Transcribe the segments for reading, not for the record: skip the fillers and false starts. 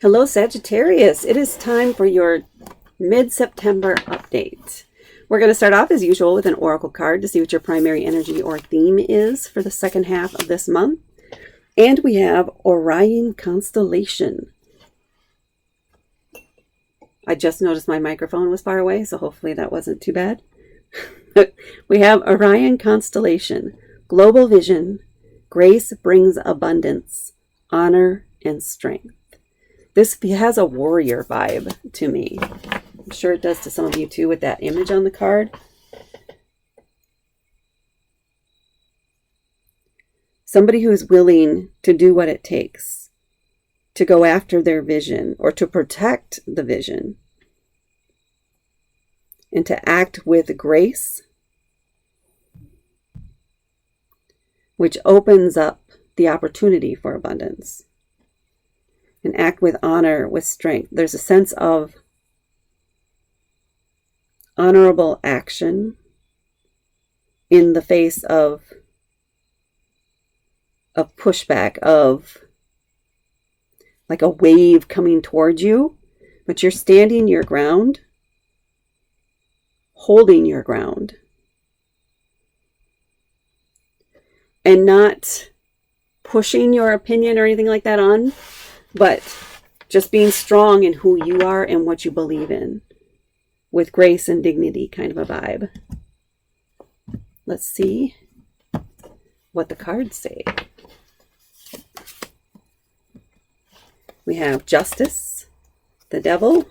Hello, Sagittarius. It is time for your mid-September update. We're going to start off as usual with an oracle card to see what your primary energy or theme is for the second half of this month. And we have Orion Constellation. I just noticed my microphone was far away, so hopefully that wasn't too bad. We have Orion Constellation, global vision, grace brings abundance, honor, and strength. This has a warrior vibe to me. I'm sure it does to some of you too with that image on the card. Somebody who's willing to do what it takes to go after their vision or to protect the vision and to act with grace, which opens up the opportunity for abundance. And act with honor, with strength. There's a sense of honorable action in the face of pushback, of like a wave coming towards you, but you're standing your ground, holding your ground, and not pushing your opinion or anything like that on, but just being strong in who you are and what you believe in, with grace and dignity, kind of a vibe. Let's see what the cards say. We have Justice, the Devil,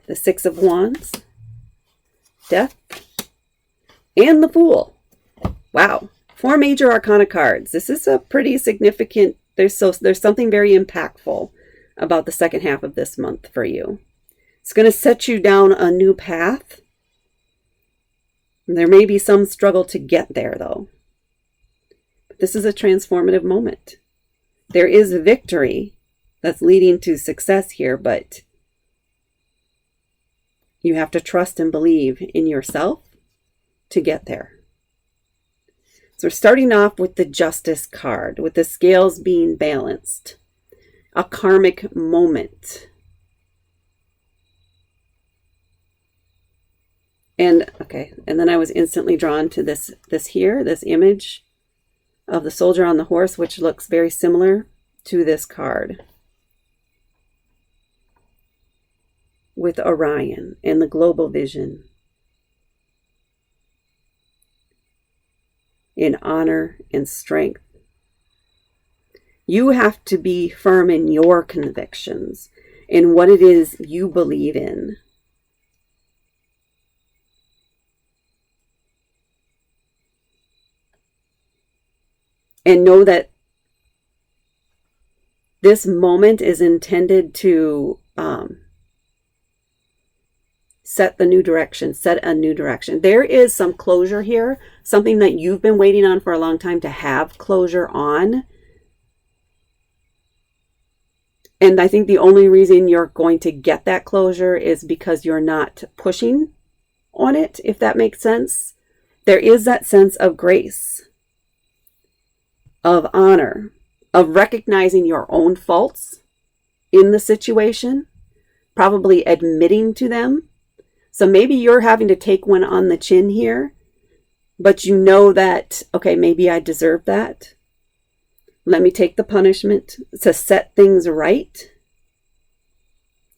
the Six of Wands, Death, and the Fool. Wow. 4 major arcana cards. This is a pretty significant, there's something very impactful about the second half of this month for you. It's going to set you down a new path. There may be some struggle to get there though. But this is a transformative moment. There is victory that's leading to success here, but you have to trust and believe in yourself to get there. So we're starting off with the Justice card, with the scales being balanced. A karmic moment. And then I was instantly drawn to this image of the soldier on the horse, which looks very similar to this card. With Orion and the global vision. In honor and strength. You have to be firm in your convictions, in what it is you believe in. And know that this moment is intended to set a new direction. There is some closure here, something that you've been waiting on for a long time to have closure on. And I think the only reason you're going to get that closure is because you're not pushing on it, if that makes sense. There is that sense of grace, of honor, of recognizing your own faults in the situation, probably admitting to them. So maybe you're having to take one on the chin here, but you know that, okay, maybe I deserve that. Let me take the punishment to set things right.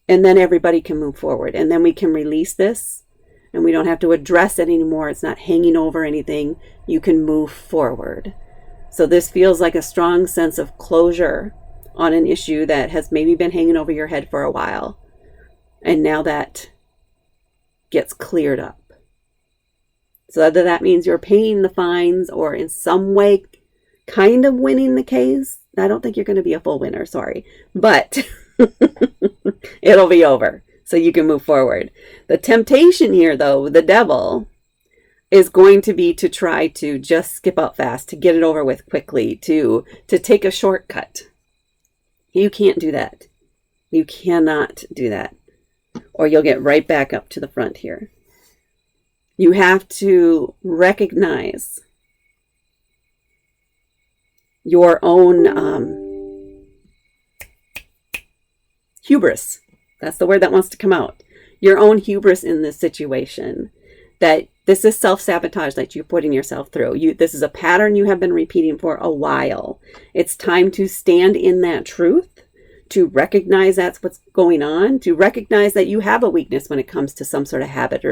And then everybody can move forward. And then we can release this and we don't have to address it anymore. It's not hanging over anything. You can move forward. So this feels like a strong sense of closure on an issue that has maybe been hanging over your head for a while. And now that gets cleared up. So whether that means you're paying the fines or in some way kind of winning the case. I don't think you're going to be a full winner, sorry. But it'll be over so you can move forward. The temptation here though, the devil, is going to be to try to just skip out fast, to get it over with quickly, to take a shortcut. You can't do that. You cannot do that. Or you'll get right back up to the front here. You have to recognize your own hubris. That's the word that wants to come out. Your own hubris in this situation. That this is self-sabotage that you're putting yourself through. This is a pattern you have been repeating for a while. It's time to stand in that truth, to recognize that's what's going on, to recognize that you have a weakness when it comes to some sort of habit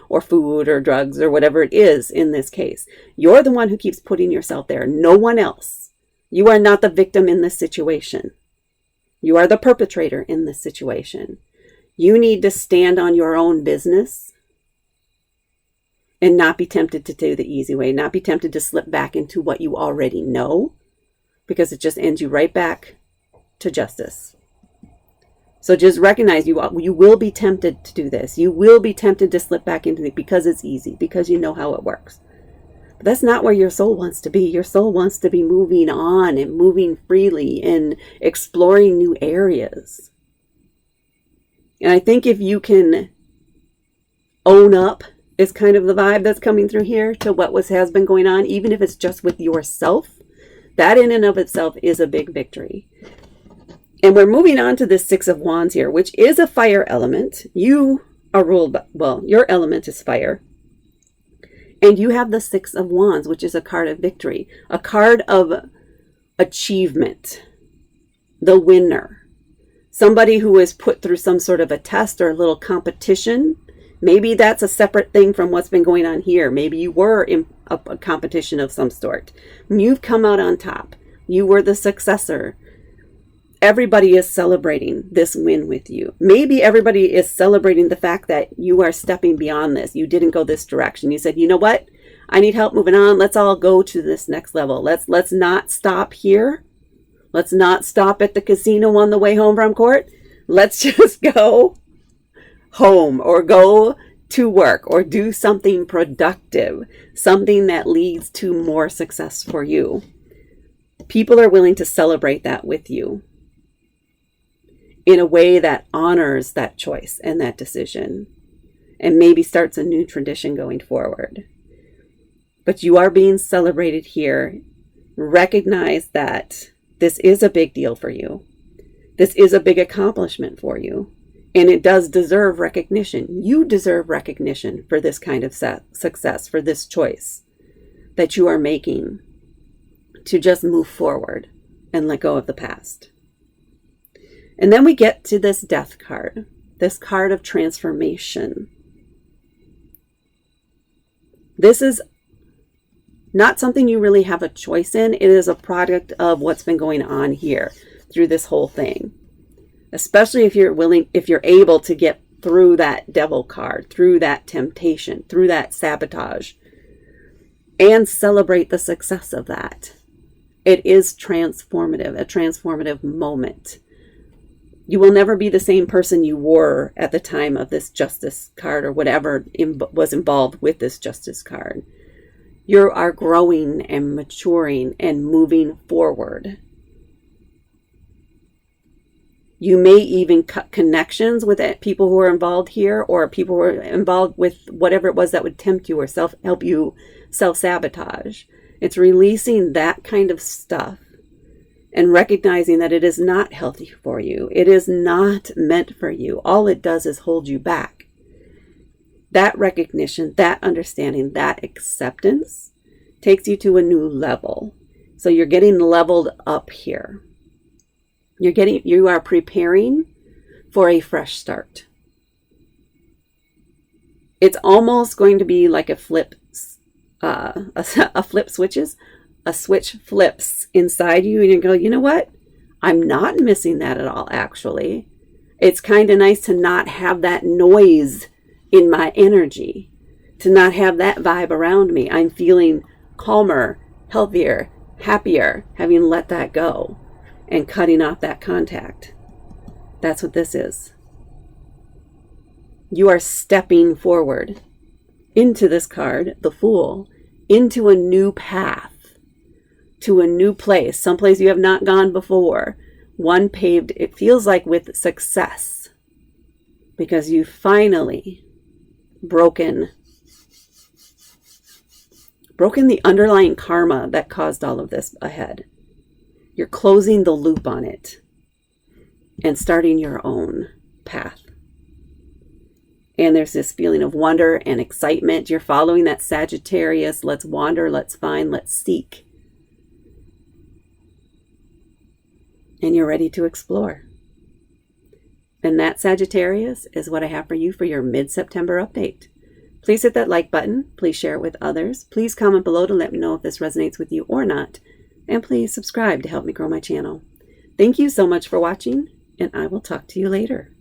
or food or drugs or whatever it is in this case. You're the one who keeps putting yourself there, no one else. You are not the victim in this situation. You are the perpetrator in this situation. You need to stand on your own business and not be tempted to do the easy way, not be tempted to slip back into what you already know, because it just ends you right back to justice. So just recognize you will be tempted to do this. You will be tempted to slip back into it because it's easy, because you know how it works. But that's not where your soul wants to be. Your soul wants to be moving on and moving freely and exploring new areas. And I think if you can own up is kind of the vibe that's coming through here to what has been going on, even if it's just with yourself, that in and of itself is a big victory. And we're moving on to this Six of Wands here, which is a fire element. You are ruled by, well, your element is fire. And you have the Six of Wands, which is a card of victory, a card of achievement, the winner. Somebody who is put through some sort of a test or a little competition. Maybe that's a separate thing from what's been going on here. Maybe you were in a competition of some sort. You've come out on top. You were the successor. Everybody is celebrating this win with you. Maybe everybody is celebrating the fact that you are stepping beyond this. You didn't go this direction. You said, you know what? I need help moving on. Let's all go to this next level. Let's not stop here. Let's not stop at the casino on the way home from court. Let's just go home or go to work or do something productive, something that leads to more success for you. People are willing to celebrate that with you in a way that honors that choice and that decision and maybe starts a new tradition going forward. But you are being celebrated here. Recognize that this is a big deal for you. This is a big accomplishment for you. And it does deserve recognition. You deserve recognition for this kind of success, for this choice that you are making to just move forward and let go of the past. And then we get to this Death card, this card of transformation. This is not something you really have a choice in. It is a product of what's been going on here through this whole thing. Especially if you're able to get through that Devil card, through that temptation, through that sabotage, and celebrate the success of that. It is transformative, a transformative moment. You will never be the same person you were at the time of this Justice card or whatever was involved with this Justice card. You are growing and maturing and moving forward. You may even cut connections with people who are involved here or people who are involved with whatever it was that would tempt you or help you self-sabotage. It's releasing that kind of stuff and recognizing that it is not healthy for you. It is not meant for you. All it does is hold you back. That recognition, that understanding, that acceptance takes you to a new level. So you're getting leveled up here. You are preparing for a fresh start. It's almost going to be like a flip switches. A switch flips inside you and you go, you know what? I'm not missing that at all, actually. It's kind of nice to not have that noise in my energy, to not have that vibe around me. I'm feeling calmer, healthier, happier, having let that go and cutting off that contact. That's what this is. You are stepping forward into this card, the Fool, into a new path, to a new place, someplace you have not gone before. One paved, it feels like, with success, because you finally broken the underlying karma that caused all of this ahead. You're closing the loop on it. and starting your own path. And there's this feeling of wonder and excitement. You're following that Sagittarius. Let's wander, let's find, let's seek. And you're ready to explore. And that, Sagittarius, is what I have for you for your mid-September update. Please hit that like button. Please share it with others. Please comment below to let me know if this resonates with you or not. And please subscribe to help me grow my channel. Thank you so much for watching, and I will talk to you later.